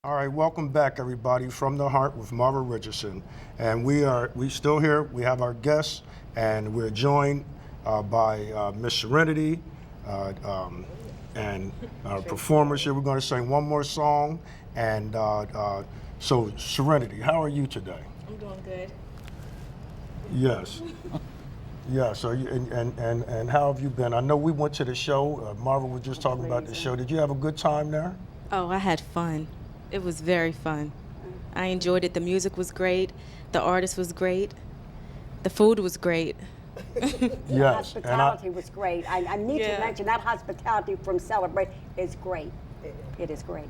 All right, welcome back, everybody, From the Heart with Marva Richardson. And we still here. We have our guests, and we're joined by Miss Serenity and our performers here. We're going to sing one more song. And so, Serenity, how are you today? I'm doing good. Yes. Yeah, so and how have you been? I know we went to the show. Marva was just talking about the show. Did you have a good time there? Oh, I had fun. It was very fun. I enjoyed it. The music was great. The artist was great. The food was great. Yes. Hospitality was great. I need to mention that hospitality from Celebrate is great. It is great.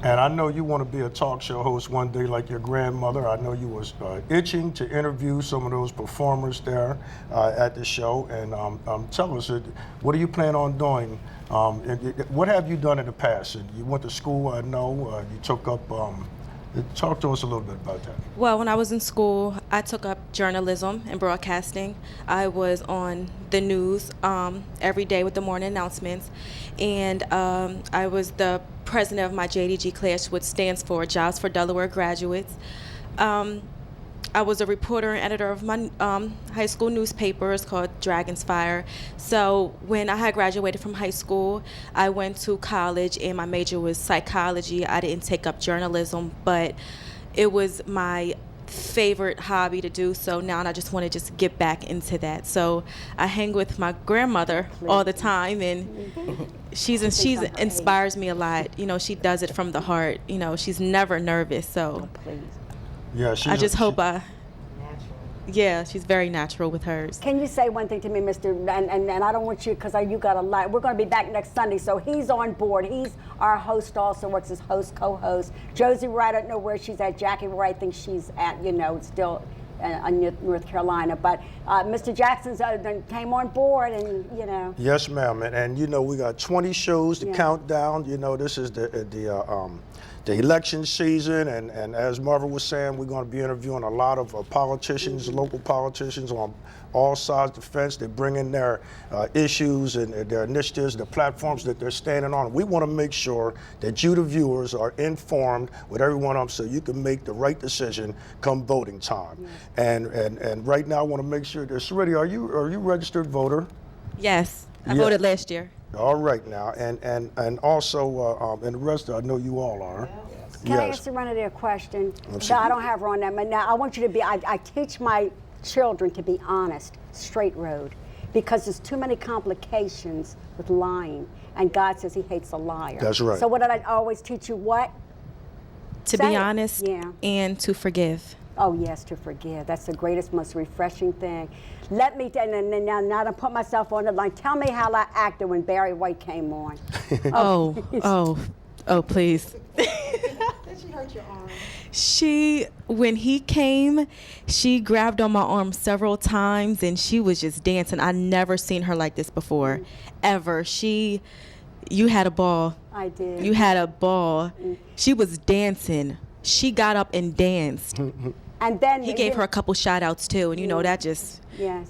And I know you want to be a talk show host one day like your grandmother. I know you was itching to interview some of those performers there at the show. And tell us, what do you plan on doing? What have you done in the past? You went to school, I know. You took up, talk to us a little bit about that. Well, when I was in school, I took up journalism and broadcasting. I was on the news every day with the morning announcements. And I was the president of my JDG class, which stands for Jobs for Delaware Graduates. I was a reporter and editor of my high school newspaper. It's called Dragon's Fire. So when I had graduated from high school, I went to college, and my major was psychology. I didn't take up journalism, but it was my favorite hobby to do. So now I just want to just get back into that. So I hang with my grandmother all the time, and she inspires me a lot. You know, she does it from the heart. You know, she's never nervous. So. Yeah, she's very natural with hers. Can you say one thing to me, Mr. And I don't want you, because you got a lot. We're going to be back next Sunday, so he's on board. He's our host, also works as host, co-host. Josie Wright, I don't know where she's at. Jackie Wright, I think she's at, still in North Carolina. But Mr. Jackson came on board, and Yes, ma'am. And we got 20 shows to count down. This is the election season, and as Marva was saying, we're going to be interviewing a lot of politicians, local politicians on all sides of the fence. They bring in their issues and their initiatives, the platforms that they're standing on. We want to make sure that you, the viewers, are informed with every one of them, so you can make the right decision come voting time. Yes. And right now, I want to make sure that Serenity, are you a registered voter? Yes, I voted last year. All right now, and also, and the rest, I know you all are. Can I ask Serenity a question? No, I don't have her on that, but now I want you to be, I teach my children to be honest, straight road, because there's too many complications with lying, and God says he hates a liar. That's right. So what did I always teach you? What? To be honest and to forgive. Oh, yes, to forgive. That's the greatest, most refreshing thing. Let me, now to put myself on the line, tell me how I acted when Barry White came on. Oh, please. Did she hurt your arm? When he came, she grabbed on my arm several times, and she was just dancing. I never seen her like this before, ever. You had a ball. I did. You had a ball. She was dancing. She got up and danced. And then he gave her a couple shout outs too, and that just,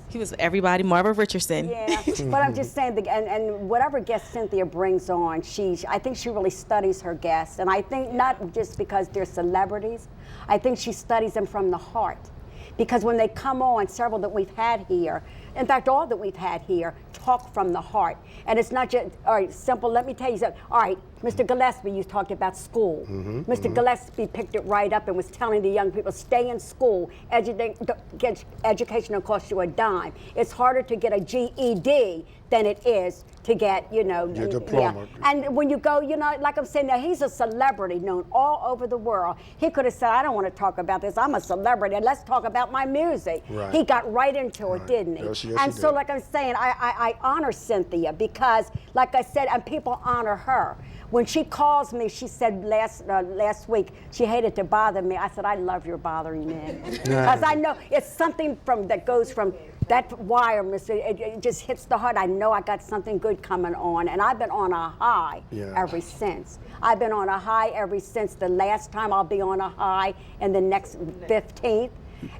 he was everybody, Marva Richardson. Yeah, but I'm just saying, and whatever guest Cynthia brings on, I think she really studies her guests, and I think not just because they're celebrities, I think she studies them from the heart. Because when they come on, several that we've had here, in fact, all that we've had here, talk from the heart. And it's not just, all right, simple, let me tell you something. All right, Mr. Gillespie, you talked about school. Mr. Gillespie picked it right up and was telling the young people, stay in school. Education will cost you a dime. It's harder to get a GED than it is to get, your diploma. And when you go, like I'm saying, now he's a celebrity known all over the world. He could have said, I don't want to talk about this. I'm a celebrity. Let's talk about my music. Right. He got right into it, didn't he? Yes, and he so, did. like I'm saying, I honor Cynthia because, like I said, and people honor her. When she calls me, she said last week she hated to bother me. I said, I love your bothering me. Because I know it's something that goes from that wire, mister, it just hits the heart. I know I got something good coming on, and I've been on a high ever since. I've been on a high ever since. The last time I'll be on a high in the next 15th.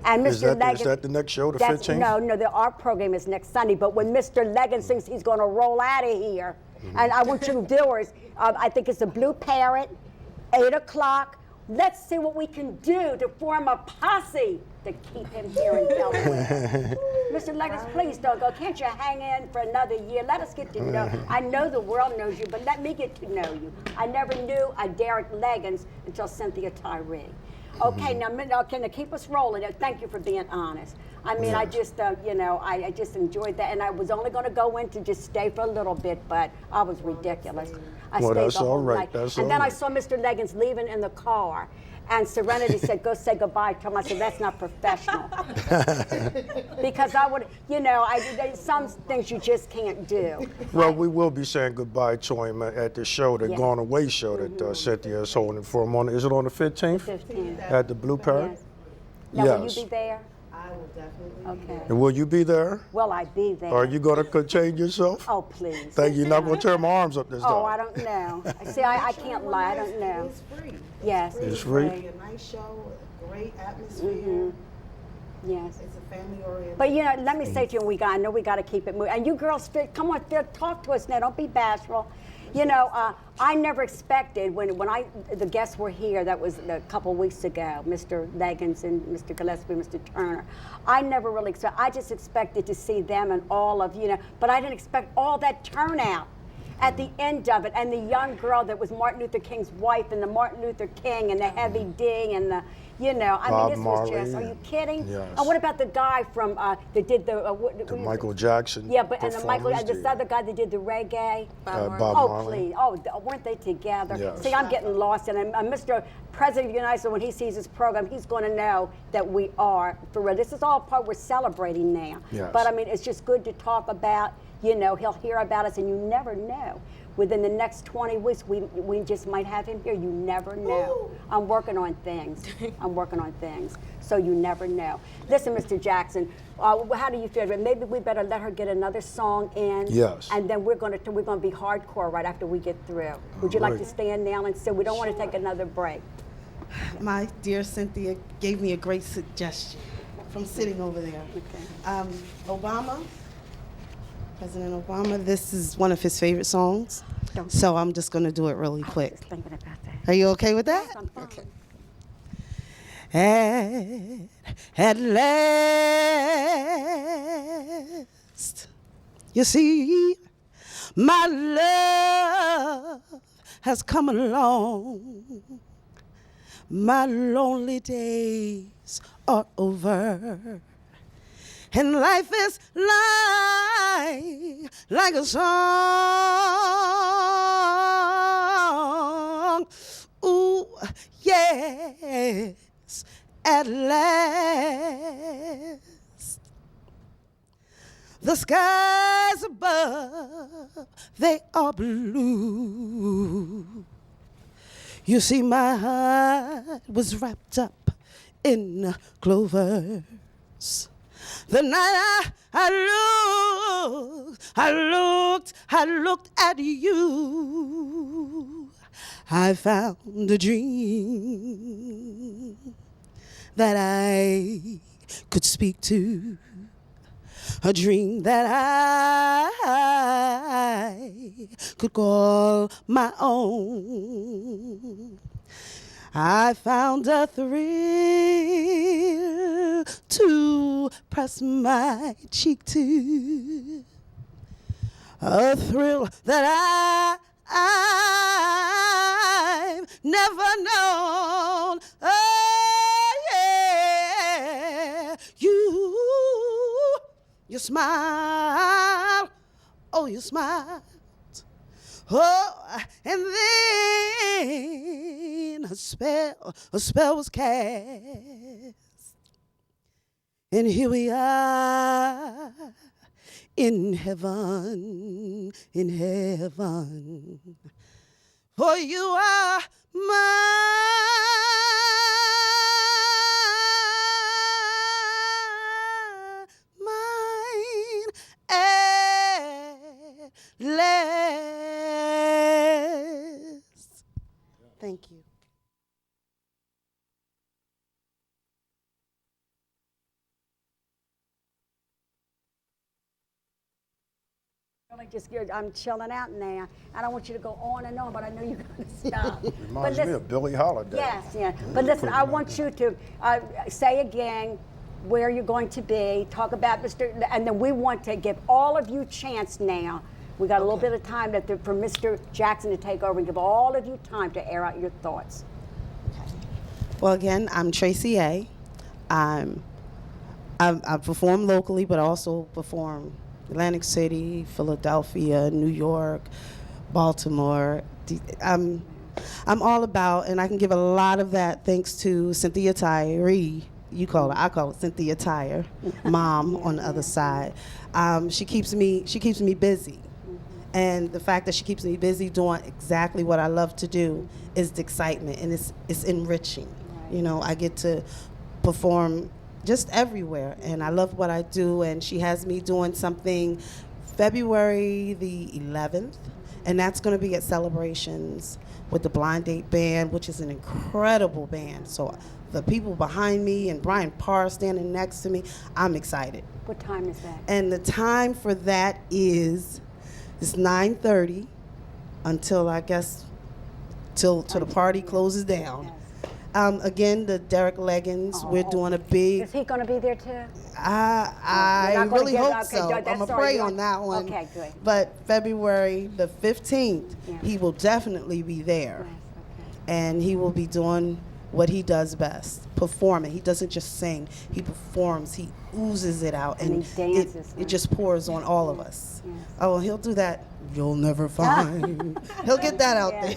And Mr. Leggins, is that the next show, the 15th? No, our program is next Sunday. But when Mr. Leggins thinks he's going to roll out of here, and I want you viewers, I think it's the Blue Parrot, 8 o'clock. Let's see what we can do to form a posse to keep him here in Delaware. Mr. Leggins, please don't go. Can't you hang in for another year? Let us get to know. I know the world knows you, but let me get to know you. I never knew a Derek Leggins until Cynthia Tyree. Okay, now can you keep us rolling? Thank you for being honest. I mean, I just, I just enjoyed that, and I was only going to go in to just stay for a little bit, but I was ridiculous. I stayed that's the whole all right. night. That's and all then I right. saw Mr. Leggins leaving in the car, and Serenity said, "Go say goodbye to him." I said, "That's not professional," because I would, some things you just can't do. Well, we will be saying goodbye to him at the show, the Yes. Gone Away show that Cynthia is holding for him on. Is it on the 15th? 15. At the Blue Parrot? Yes. Now, will Yes. you be there? I will definitely be Okay. And will you be there? Will I be there? Are you going to contain yourself? Oh, please. Thank you. You're not going to tear my arms up this time. Oh, I don't know. See, I can't lie. I don't know. It's free. Yes. It's free? It's a nice show, a great atmosphere. Yes. It's a family-oriented. But let me say to you, I know we got to keep it moving. And you girls, come on, talk to us now. Don't be bashful. I never expected when the guests were here. That was a couple weeks ago, Mr. Leggins and Mr. Gillespie, Mr. Turner. I never really expected. I just expected to see them and all of but I didn't expect all that turnout at the end of it, and the young girl that was Martin Luther King's wife, and the Martin Luther King, and the Heavy D, and the, Bob this Marley, was just, are you kidding? yes. And what about the guy from, that did The Michael Jackson. Yeah, but and the Michael, performance, this other guy that did the reggae. Bob Oh, Marley. please. Oh, weren't they together? Yes. See, I'm getting lost. And Mr. President of the United States, when he sees this program, he's going to know that we are, for real. This is all part we're celebrating now. Yes. But, I mean, it's just good to talk about. He'll hear about us, and you never know. Within the next 20 weeks, we just might have him here. You never know. Ooh. I'm working on things. So you never know. Listen, Mr. Jackson, how do you feel? Maybe we better let her get another song in. Yes. And then we're going to be hardcore right after we get through. Would you like to right. stand now and say we don't want to take another break? My dear Cynthia gave me a great suggestion from sitting over there. Okay. President Obama, this is one of his favorite songs. Don't- So I'm just going to do it really I was quick. just thinking about that. Are you okay with that? Yes, I'm fine. Okay. At last, you see, my love has come along. My lonely days are over. And life is like a song. Ooh, yes, at last. The skies above, they are blue. You see, my heart was wrapped up in clovers. The night I looked at you. I found a dream that I could speak to. A dream that I could call my own. I found a thrill to press my cheek to, a thrill that I've never known. Oh yeah, you smile, oh you smile. Oh, and then a spell was cast. And here we are in heaven, For you are mine at last. Thank you. Really I'm chilling out now. I don't want you to go on and on, but I know you're going to stop. Reminds me of Billie Holiday. Yes, yeah. But listen, I want you to say again where you're going to be, talk about and then we want to give all of you chance now. We got a little bit of time for Mr. Jackson to take over and give all of you time to air out your thoughts. Well, again, I'm Tracy A. I perform locally, but I also perform Atlantic City, Philadelphia, New York, Baltimore. I'm all about, and I can give a lot of that thanks to Cynthia Tyree. You call her, I call it Cynthia Tyre, mom on the other side. She keeps me busy. And the fact that she keeps me busy doing exactly what I love to do is the excitement, and it's enriching. Right. You know, I get to perform just everywhere, and I love what I do, and she has me doing something February the 11th, and that's going to be at Celebrations with the Blind Date Band, which is an incredible band. So the people behind me and Brian Parr standing next to me, I'm excited. What time is that? And the time for that is 9:30 until, I guess, till the party closes down. Yes. Again, the Derek Leggins, we're doing a big... Is he going to be there too? I really hope so. I'm going to pray on that one. Okay, good. But February the 15th, he will definitely be there. Yes, okay. And he will be doing what he does best, performing. He doesn't just sing, he performs, he oozes it out, and he dances, it just pours on all of us. Yes. Oh, he'll do that. You'll never find. He'll get that out there.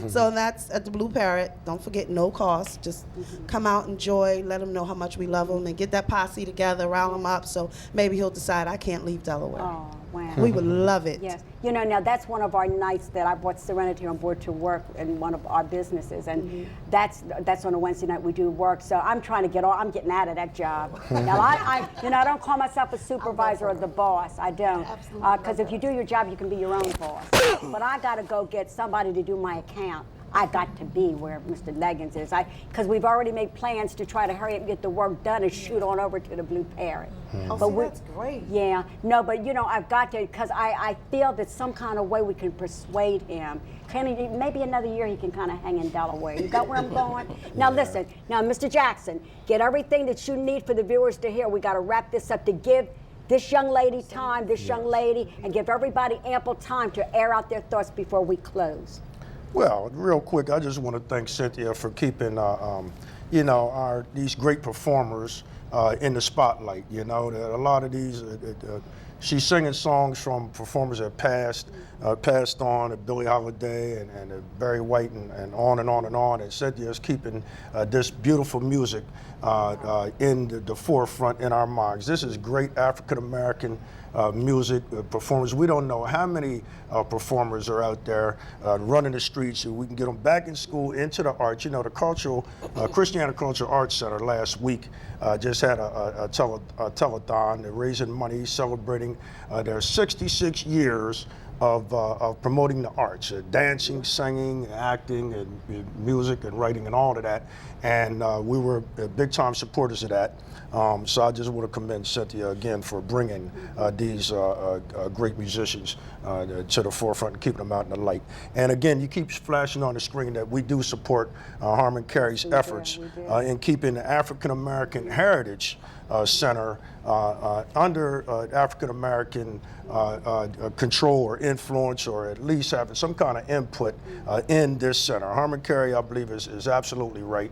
So that's at the Blue Parrot. Don't forget, no cost. Just come out, enjoy, let him know how much we love him, and get that posse together, rile him up, so maybe he'll decide, I can't leave Delaware. Oh, wow. We would love it. Yes. You know, now that's one of our nights that I brought Serenity on board to work in one of our businesses, and that's on a Wednesday night we do work. So I'm trying to I'm getting out of that job. Now I don't call myself a supervisor or the boss. I don't, because if you do your job, you can be your own boss. But I got to go get somebody to do my account. I got to be where Mr. Leggins is. Because we've already made plans to try to hurry up and get the work done and shoot on over to the Blue Parrot. Oh, but that's great. Yeah, no, but you know, I've got to, because I feel that some kind of way we can persuade him. Maybe another year he can kind of hang in Delaware. You got where I'm going? Now listen, Mr. Jackson, get everything that you need for the viewers to hear. We got to wrap this up to give this young lady time, and give everybody ample time to air out their thoughts before we close. Well, real quick, I just want to thank Cynthia for keeping, these great performers in the spotlight. You know, a lot of these, she's singing songs from performers that passed on, Billie Holiday and Barry White and on and on and on. And Cynthia's keeping this beautiful music in the forefront in our minds. This is great African American music performers. We don't know how many performers are out there running the streets, so we can get them back in school, into the arts. You know, the Christiana Cultural Arts Center last week just had a telethon. They're raising money, celebrating their 66 years of promoting the arts, dancing, singing, acting, and music, and writing, and all of that. And we were big-time supporters of that. So I just want to commend Cynthia again for bringing these great musicians to the forefront and keeping them out in the light. And again, you keep flashing on the screen that we do support Harmon Carey's efforts in keeping the African American Heritage Center under African American control or influence, or at least having some kind of input in this center. Harmon Carey, I believe, is absolutely right.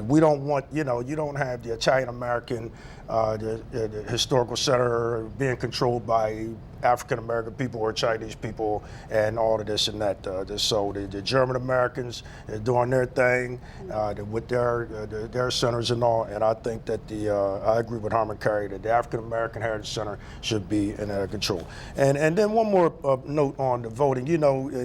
We don't want, you don't have the Italian American the historical center being controlled by African American people or Chinese people and all of this and that. So the German Americans are doing their thing with their centers and all. And I think that I agree with Harmon Carey that the African American Heritage Center should be in their control. And then one more note on the voting.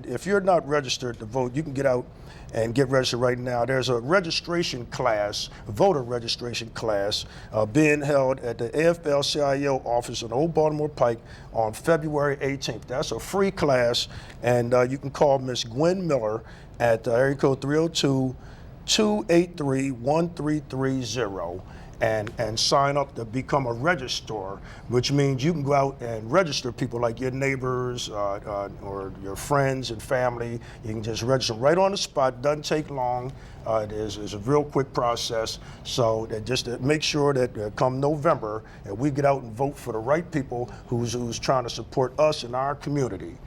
If you're not registered to vote, you can get out and get registered right now. There's a registration class, voter registration class, being held at the AFL-CIO office on Old Baltimore Pike on February 18th. That's a free class, and you can call Miss Gwen Miller at area code 302-283-1330. and sign up to become a registrar, which means you can go out and register people like your neighbors or your friends and family. You can just register right on the spot. Doesn't take long. It is a real quick process. So that just to make sure that come November, that we get out and vote for the right people who's trying to support us in our community.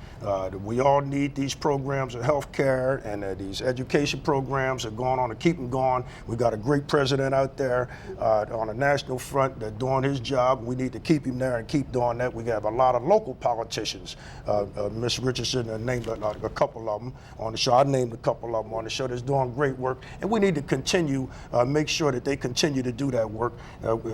We all need these programs of health care, and these education programs are going on to keep them going. We got a great president out there on a national front that's doing his job. We need to keep him there and keep doing that. We have a lot of local politicians. Ms. Richardson named a couple of them on the show. I named a couple of them on the show that's doing great work. And we need to continue, make sure that they continue to do that work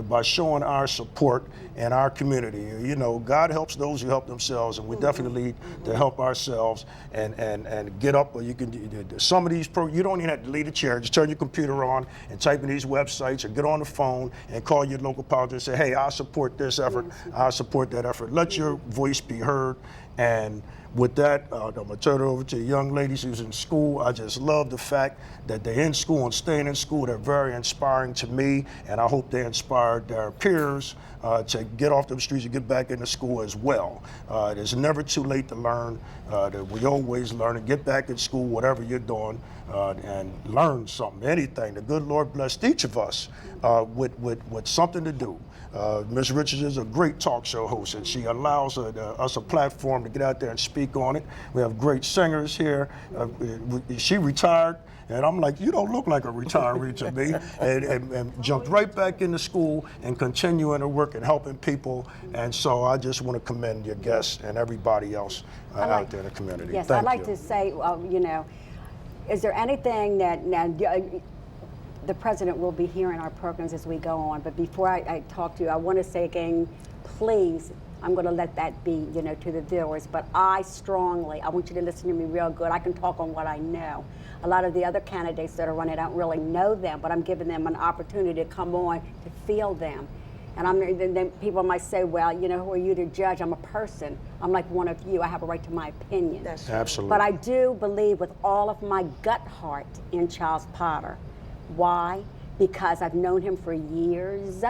by showing our support in our community. You know, God helps those who help themselves, and we definitely need to help ourselves and get up. Or you can some of these you don't even have to leave the chair. Just turn your computer on and type in these websites, or get on the phone and call your local politician and say, hey, I support this effort. I support that effort. Let your voice be heard. And with that, I'm going to turn it over to the young ladies who's in school. I just love the fact that they're in school and staying in school. They're very inspiring to me, and I hope they inspired their peers to get off the streets and get back into school as well. It's never too late to learn. That we always learn, and get back in school, whatever you're doing, and learn something, anything. The good Lord blessed each of us with something to do. Ms. Richardson is a great talk show host, and she allows us a platform to get out there and speak on it. We have great singers here. She retired, and I'm like, you don't look like a retiree to me, and jumped right back into school and continuing to work and helping people. And so I just want to commend your guests and everybody else out there in the community. Yes, Thank I'd like you. to say, you know, is there anything that the president will be hearing our programs as we go on, but before I talk to you, I want to say again, please, I'm going to let that be, you know, to the viewers, but I want you to listen to me real good. I can talk on what I know. A lot of the other candidates that are running, I don't really know them, but I'm giving them an opportunity to come on to feel them. And then people might say, well, you know, who are you to judge? I'm a person. I'm like one of you. I have a right to my opinion. That's Absolutely. But I do believe with all of my gut heart in Charles Potter. Why? Because I've known him for years.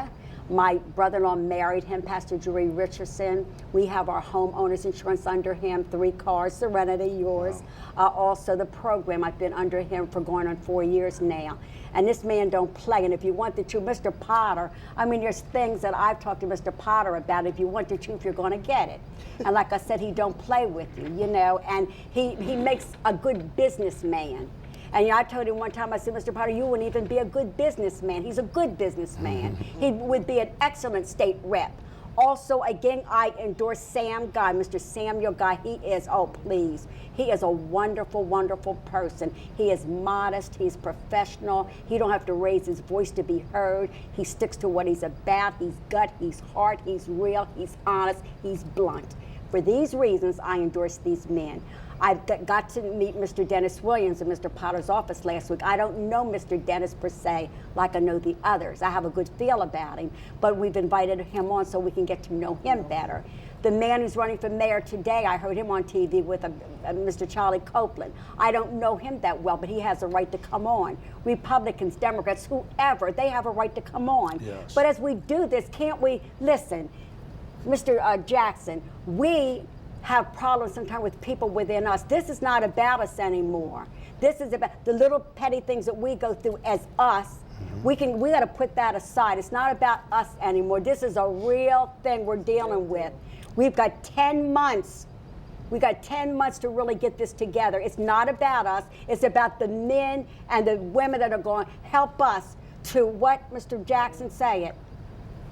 My brother-in-law married him, Pastor Marva Richardson. We have our homeowners insurance under him, 3 cars, Serenity, yours. Wow. Also the program, I've been under him for going on 4 years now. And this man don't play. And if you want the truth, Mr. Potter, I mean, there's things that I've talked to Mr. Potter about. If you want the truth, you're going to get it. And like I said, he don't play with you, you know, and he makes a good businessman. And you know, I told him one time, I said, Mr. Potter, you wouldn't even be a good businessman. He's a good businessman. He would be an excellent state rep. Also, again, I endorse Sam Guy, Mr. Samuel Guy. He is, oh, please. He is a wonderful, wonderful person. He is modest. He's professional. He don't have to raise his voice to be heard. He sticks to what he's about. He's gut, he's heart, he's real, he's honest, he's blunt. For these reasons, I endorse these men. I got to meet Mr. Dennis Williams in Mr. Potter's office last week. I don't know Mr. Dennis per se like I know the others. I have a good feel about him, but we've invited him on so we can get to know him better. The man who's running for mayor today, I heard him on TV with Mr. Charlie Copeland. I don't know him that well, but he has a right to come on. Republicans, Democrats, whoever, they have a right to come on. Yes. But as we do this, can't we, listen, Mr. Jackson, we have problems sometimes with people within us. This is not about us anymore. This is about the little petty things that we go through as us. We got to put that aside. It's not about us anymore. This is a real thing we're dealing with. We've got 10 months. We got 10 months to really get this together. It's not about us. It's about the men and the women that are going to help us to what Mr. Jackson say it.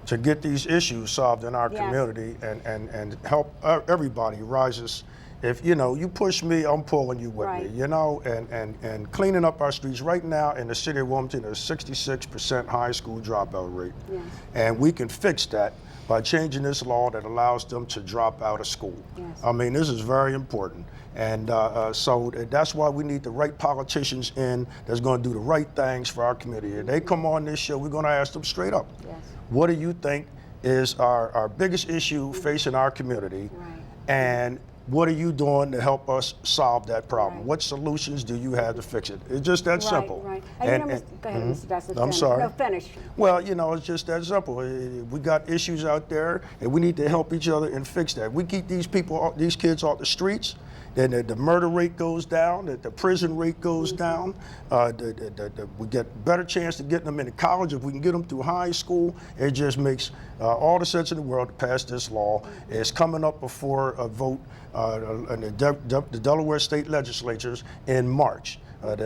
To get these issues solved in our Yes. community and help everybody rises. If you know, you push me, I'm pulling you with Right. me, you know, and cleaning up our streets. Right now in the city of Wilmington, there's 66% high school dropout rate. Yes. And we can fix that by changing this law that allows them to drop out of school. Yes. I mean, this is very important. And so that's why we need the right politicians in that's going to do the right things for our community. If they come on this show, we're going to ask them straight up. Yes. What do you think is our biggest issue facing our community? Right. And what are you doing to help us solve that problem? Right. What solutions do you have to fix it? It's just that simple. Right. And go ahead, Mr. Justice. I'm finish. sorry. No, finish. Well, it's just that simple. We got issues out there, and we need to help each other and fix that. We keep these kids off the streets, then the murder rate goes down, the prison rate goes down. We get better chance to get them into college if we can get them through high school. It just makes all the sense in the world to pass this law. It's coming up before a vote in the Delaware state legislatures in March. I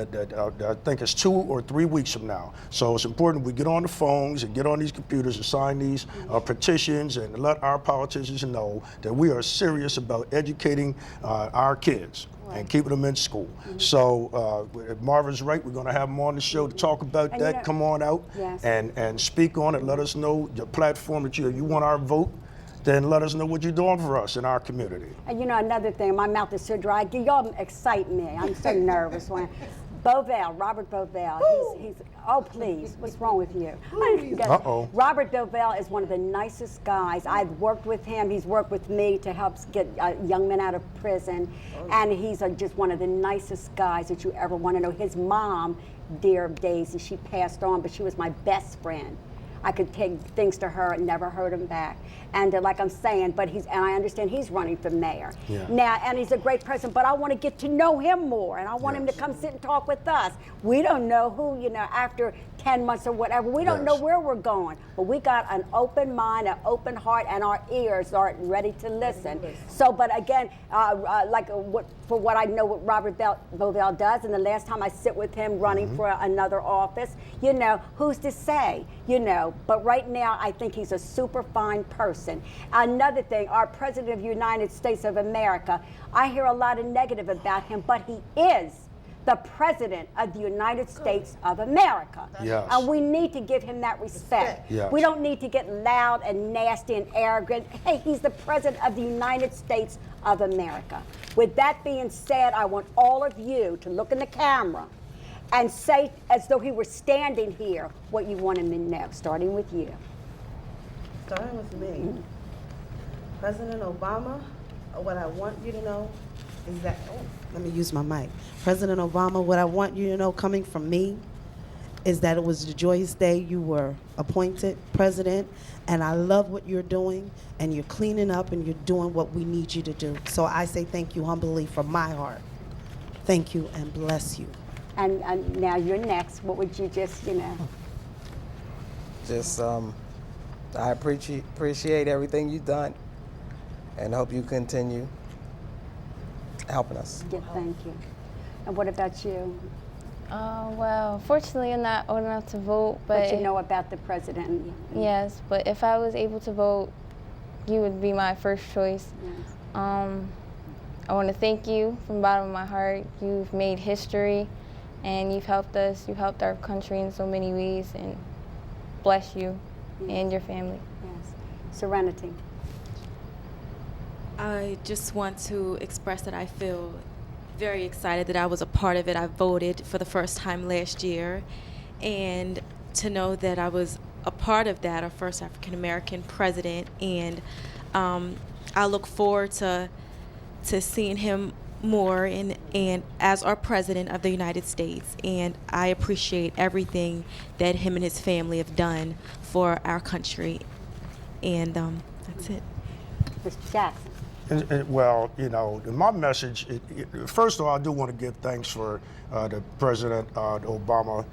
think it's 2 or 3 weeks from now. So it's important we get on the phones and get on these computers and sign these petitions and let our politicians know that we are serious about educating our kids and keeping them in school. So if Marva's right, we're going to have them on the show to talk about that. Come on out and speak on it. Let us know your platform that you want our vote. Then let us know what you're doing for us in our community. And another thing, my mouth is so dry. Y'all excite me. I'm so nervous. Robert Bovell, he's oh please, what's wrong with you? Uh-oh. Robert Bovell is one of the nicest guys. I've worked with him. He's worked with me to help get young men out of prison. And he's just one of the nicest guys that you ever want to know. His mom, dear Daisy, she passed on, but she was my best friend. I could take things to her and never heard him back. And like I'm saying, and I understand he's running for mayor. Now, and he's a great person, but I want to get to know him more, and I want him to come sit and talk with us. We don't know who, after 10 months or whatever, we don't know where we're going, but we got an open mind, an open heart, and our ears are ready to listen. So, but again, for what I know what Robert Bovell does, and the last time I sit with him running for another office, who's to say, but right now I think he's a super fine person. Another thing, our President of the United States of America, I hear a lot of negative about him, but he is the President of the United States of America. Yes. And we need to give him that respect. Yes. We don't need to get loud and nasty and arrogant. Hey, he's the President of the United States of America. With that being said, I want all of you to look in the camera and say, as though he were standing here, what you want him to know, starting with you. Starting with me. President Obama, what I want you to know is that, let me use my mic. President Obama, what I want you to know coming from me is that it was the joyous day you were appointed president, and I love what you're doing, and you're cleaning up and you're doing what we need you to do. So I say thank you humbly from my heart. Thank you and bless you. And now you're next. What would you just, Just, I appreciate everything you've done and hope you continue helping us. Yeah, thank you. And what about you? Well, fortunately, I'm not old enough to vote, But you know about the president. Yes, but if I was able to vote, you would be my first choice. Yes. I want to thank you from the bottom of my heart. You've made history, and you've helped us. You've helped our country in so many ways, and bless you and your family. Yes. Serenity. I just want to express that I feel very excited that I was a part of it. I voted for the first time last year, and to know that I was a part of that, our first African American president, and I look forward to seeing him more and as our president of the United States, and I appreciate everything that him and his family have done for our country, and that's it. Mr. Jackson. Well, my message, first of all, I do want to give thanks for the President Obama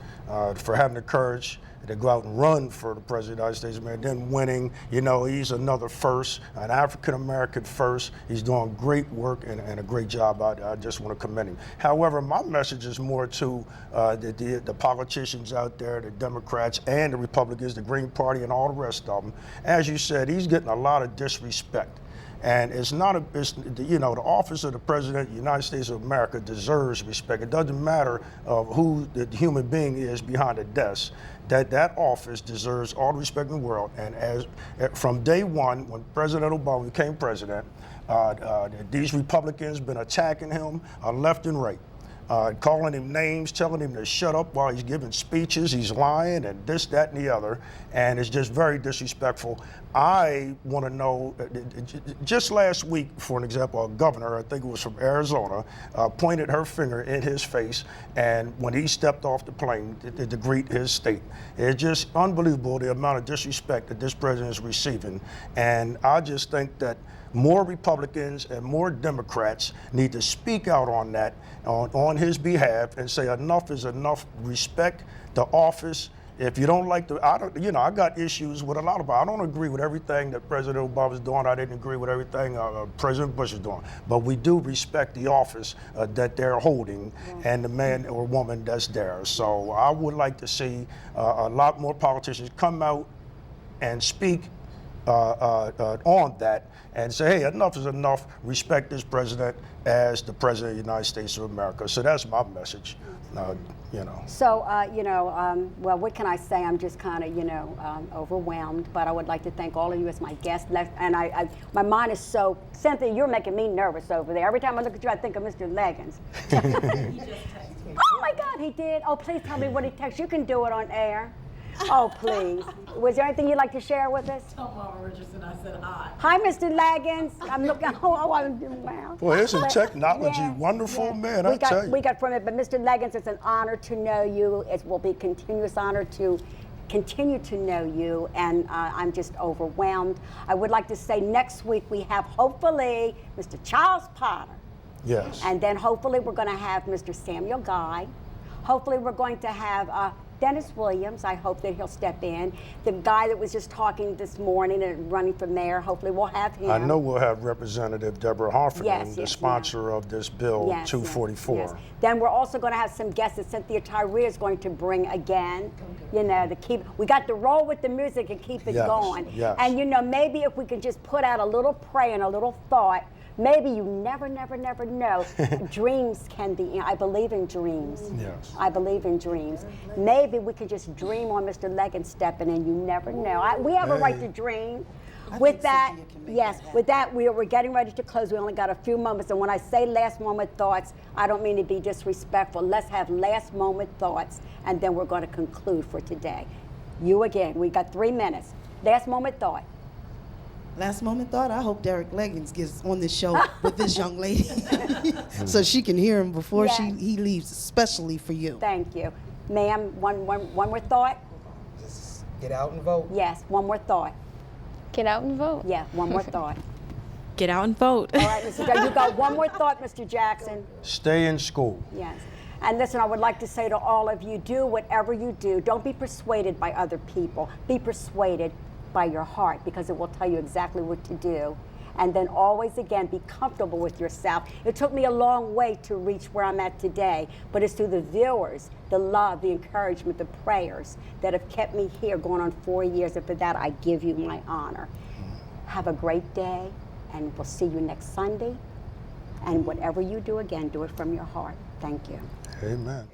for having the courage to go out and run for the President of the United States of America, then winning. He's another first, an African-American first. He's doing great work and a great job. I just want to commend him. However, my message is more to the politicians out there, the Democrats and the Republicans, the Green Party and all the rest of them. As you said, he's getting a lot of disrespect. And the office of the President of the United States of America deserves respect. It doesn't matter who the human being is behind the desk. That office deserves all the respect in the world. And from day one, when President Obama became president, these Republicans been attacking him left and right. calling him names, telling him to shut up while he's giving speeches. He's lying and this, that, and the other. And it's just very disrespectful. I want to know, just last week, for an example, a governor, I think it was from Arizona, pointed her finger in his face, and when he stepped off the plane to greet his state. It's just unbelievable the amount of disrespect that this president is receiving. And I just think that more Republicans and more Democrats need to speak out on that, on his behalf, and say enough is enough. Respect the office. If you don't like I got issues with a lot of it. I don't agree with everything that President Obama's doing. I didn't agree with everything President Bush is doing. But we do respect the office that they're holding and the man or woman that's there. So I would like to see a lot more politicians come out and speak on that and say, hey, enough is enough. Respect this president as the president of the United States of America. So that's my message. So, well, what can I say? I'm just kind of, overwhelmed, but I would like to thank all of you as my guests. And my mind is so, Cynthia, you're making me nervous over there. Every time I look at you, I think of Mr. Leggins. He just texted me. Oh my God, he did? Oh, please tell me what he texted. You can do it on air. Oh, please. Was there anything you'd like to share with us? Tell Marva Richardson I said hi. Hi, Mr. Leggins. I'm looking, wow. Well, isn't technology wonderful, man? I tell you. We got from it, but Mr. Leggins, it's an honor to know you. It will be a continuous honor to continue to know you, and I'm just overwhelmed. I would like to say next week we have, hopefully, Mr. Charles Potter. Yes. And then hopefully we're going to have Mr. Samuel Guy. Hopefully we're going to have Dennis Williams. I hope that he'll step in. The guy that was just talking this morning and running for mayor, hopefully we'll have him. I know we'll have Representative Deborah Harford, the sponsor of this bill 244. Yes. Then we're also going to have some guests that Cynthia Tyree is going to bring again. We got to roll with the music and keep it going. Yes. And maybe if we can just put out a little prayer and a little thought. Maybe you never know. Dreams can be, I believe in dreams. Yes. I believe in dreams. Maybe we could just dream on Mr. Leggins stepping in. You never know. We have a right to dream. With that, we're getting ready to close. We only got a few moments. And when I say last moment thoughts, I don't mean to be disrespectful. Let's have last moment thoughts, and then we're going to conclude for today. You again, we got 3 minutes. Last moment thought. Last moment thought, I hope Derek Leggins gets on this show with this young lady so she can hear him before he leaves, especially for you. Thank you. Ma'am, one more thought? Just get out and vote. Yes, one more thought. Get out and vote. Yeah, one more thought. Get out and vote. All right, Mr. Jackson, you got one more thought, Mr. Jackson. Stay in school. Yes. And listen, I would like to say to all of you, do whatever you do. Don't be persuaded by other people. Be persuaded by your heart, because it will tell you exactly what to do. And then always, again, be comfortable with yourself. It took me a long way to reach where I'm at today, but it's through the viewers, the love, the encouragement, the prayers that have kept me here going on 4 years, and for that I give you my honor. Have a great day, and we'll see you next Sunday. And whatever you do, again, do it from your heart. Thank you. Amen.